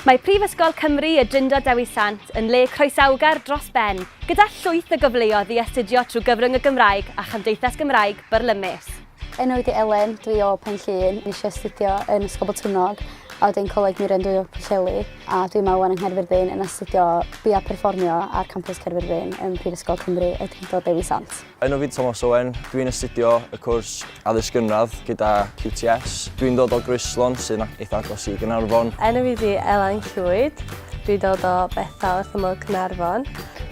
Mae Prifysgol Cymru y Drindod Dewi Sant yn le croesawgar dros ben, gyda llwyth o gyfleoedd i astudio trwy gyfrwng y Gymraeg a Chymdeithas Gymraeg byrlymus. Enw i di Elen, dwi o Penllyn, eisiau astudio yn Ysgol Botwnog, a wedyn Coleg Miren dwi o Pwllheli, a dwi yma wan yng Caerfyrddin yn astudio bia perfformio ar campws Caerfyrddin yn Prifysgol Cymru y Drindod Dewi Sant. Enw fi Thomas Owen, dwi'n astudio y cwrs addysg gynradd gyda QTS. Dwi'n dod o Gryslon sy'n eitha agos i Gaernarfon. Enw fi di Elen Llwyd, dwi'n dod o Bethel wrth ymyl Caernarfon.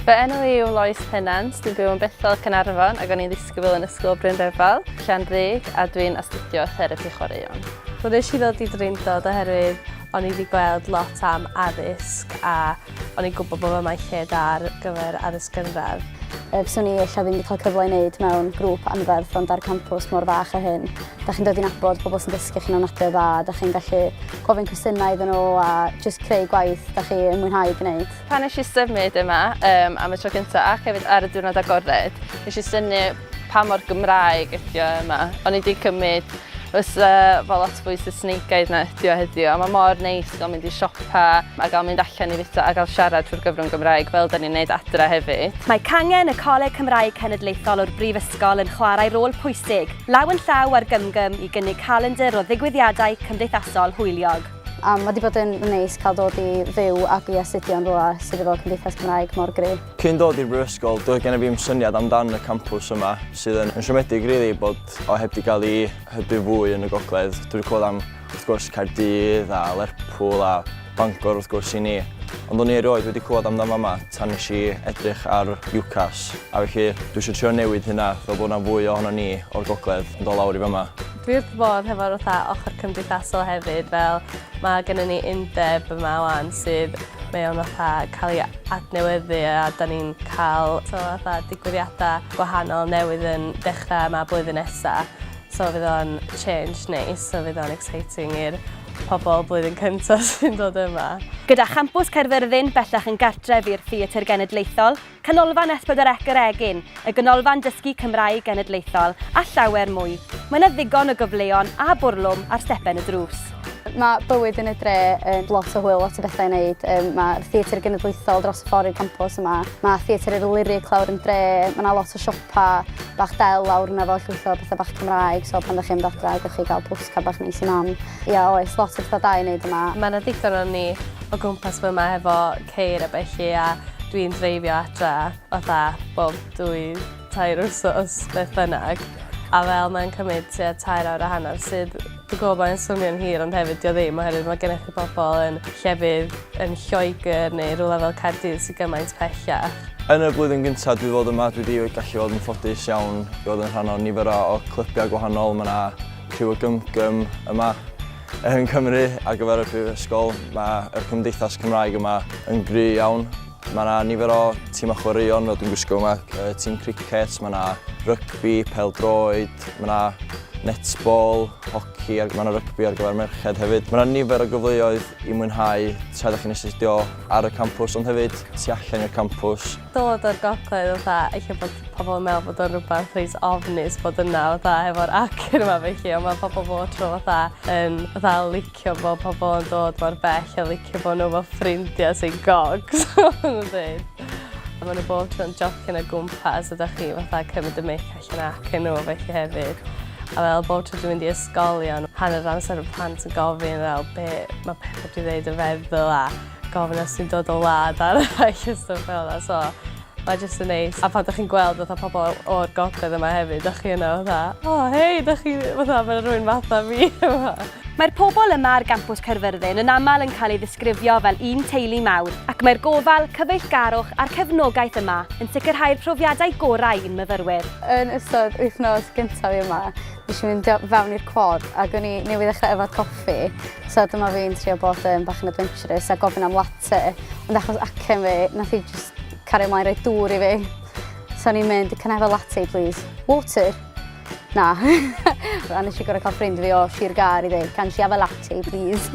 Fy enw i yw Lois Pennant, dwi'n byw yn Bethel Caernarfon ac o'n i'n ddisgybl yn ysgol Brynderfel, Llanrug, a dwi'n astudio therapi chwaraeon. So nes i ddod i Drindod oherwydd o'n i wedi gweld lot am addysg a o'n i'n gwybod bod yma'n lle da ar gyfer addysg gynradd. Fyswn i eich ddim wedi cael cyfle i wneud mewn grŵp anferth ond ar campws mor fach a hyn. Da chi'n dod i nabod pobl sy'n dysgu chi'n ofnadwy dda, da chi'n gallu gofyn cwestiynau iddyn nhw a jyst creu gwaith da chi'n mwynhau gwneud. Pan nes i symud yma am y tro cyntaf ac hefyd ar y diwrnod agored, nes i synnu pa mor Gymraeg ydi o yma. O'n i wedi cymryd fel lot fwy Saesnigaidd na ydi o heddiw, a mae mor neis gael mynd i siopa a gael mynd allan i fita a gael siarad trwy'r gyfrwng Gymraeg fel da ni'n neud adre hefyd. Mae cangen y Coleg Cymraeg Cenedlaethol o'r Brifysgol yn chwarae rôl pwysig, law yn llaw ar gymgym i gynnig calendr o ddigwyddiadau cymdeithasol hwyliog. Mae wedi bod yn neis cael dod i fyw ac i astudio yn rhywle sydd efo Cymdeithas Gymraeg mor gry. Cyn dod i'r Prifysgol, doedd gen i fi'm syniad amdan y campws yma sydd yn siomedig rili bod o heb di gael ei hybu fwy yn y Gogledd. Dwi'n clywed am wrth gwrs Caerfyrddin a Lerpwl a Bangor wrth gwrs i ni. Ond o'n i erioed wedi clywed amdano yma tan nes i edrych ar UCAS. A felly dwi eisiau trio newid hynna fel bod yna fwy ohono ni o'r Gogledd yn dod lawr i fyma. Dwi wrth bod hefo'r ochr cymdeithasol hefyd, fel mae gennym ni undeb yma wan sydd mewn cael ei adnewyddu a da ni'n cael digwyddiadau gwahanol newydd yn dechrau yma blwyddyn nesaf. So fydd o'n change neis, so fydd o'n exciting i'r pobl blwyddyn cyntaf sy'n dod yma. Gyda champws Caerfyrddin bellach yn gartref i'r Theatr Genedlaethol, canolfan S4C yr Egin, y ganolfan dysgu Cymraeg Genedlaethol a llawer mwy. Mae yna ddigon o gyfleon a bwrlwm ar stepen y drws. Mae bywyd yn y dre yn lot o hwyl, lot o bethau i wneud. Mae'r Theatr Genedlaethol dros y ffordd i'r campws yma. Mae Theatr yr Lyric lawr yn dre, mae yna lot o siopa bach del lawr yna fel llwyth o bethau bach Cymraeg, so pan ddech chi'n mynd adra, gallwch chi gael pwsca bach neis i mam. Ia, oes, lot o bethau da i wneud yma. Mae yna digon o'n ni o gwmpas fy yma efo ceir a bellu a dwi'n dreifio adra bob 2-3 wsos beth bynnag. A fel mae'n cymryd tua 2 awr a hanner sydd dwi'n gwybod mae'n swnio'n hir ond hefyd dio ddim oherwydd mae gennych chi bobl yn llefydd yn Lloegr neu rhywle fel Caerdydd sy'n gymaint pellach. Yn y blwyddyn gyntaf dwi fod yma, dwi wedi gallu fod yn ffodus iawn i fod yn rhan o nifer o clybiau gwahanol. Mae yna criw o gymgym yma yn Cymru ar gyfer y Prifysgol. Mae'r Cymdeithas Cymraeg yma yn gry iawn. Mae yna nifer o tîmau chwaraeon fel dwi'n gwisgo yma, tîm cricet, mae yna rygbi, pêl-droed, mae yna netball, hoci, mae yna rygbi ar gyfer merched hefyd. Mae yna nifer o gyfleoedd i mwynhau tra ydych chi'n astudio ar y campws ond hefyd tu allan i'r campws. Dod o'r Gogledd eich bod pobl yn meddwl bod o'n rhywbeth reis ofnus bod yna efo'r acen yma felly, ond mae pobl bod tro yn licio bod pobl yn dod mor bell a licio bod nhw efo ffrindiau sy'n gogs. Mae nhw bob tro'n jocian o gwmpas a da chi cymryd y mic allan acen nhw felly hefyd. A fel bob tro dwi'n mynd i ysgolion, hanner amser y plant yn gofyn fel be mae pethau wedi dweud y feddwl a gofyn os sy'n dod o wlad ar y stwff fel yna. So mae jyst yn neis. A pan ydych chi'n gweld pobl o'r Gogledd yma hefyd, ydych chi yna hei, ydych chi mae rhywun fatha fi yma. Mae'r pobl yma ar gampws Caerfyrddin yn aml yn cael ei ddisgrifio fel un teulu mawr, ac mae'r gofal, cyfeillgarwch a'r cefnogaeth yma yn sicrhau'r profiadau gorau i'n myfyrwyr. Yn ystod wythnos gyntaf fi yma, nes i mynd fewn i'r quad ac o'n i newydd ddechrau efo coffi. So dyma fi'n trio bod yn bach yn adventurous a gofyn am latte. Ond achos acen fi, nath i just cario ymlaen rhoi dŵr i fi. So o'n i'n mynd, can I have a latte please? Water? Na. A nes i gorau cael ffrind fi o Sir Gar i ddeud, can she have a latte please?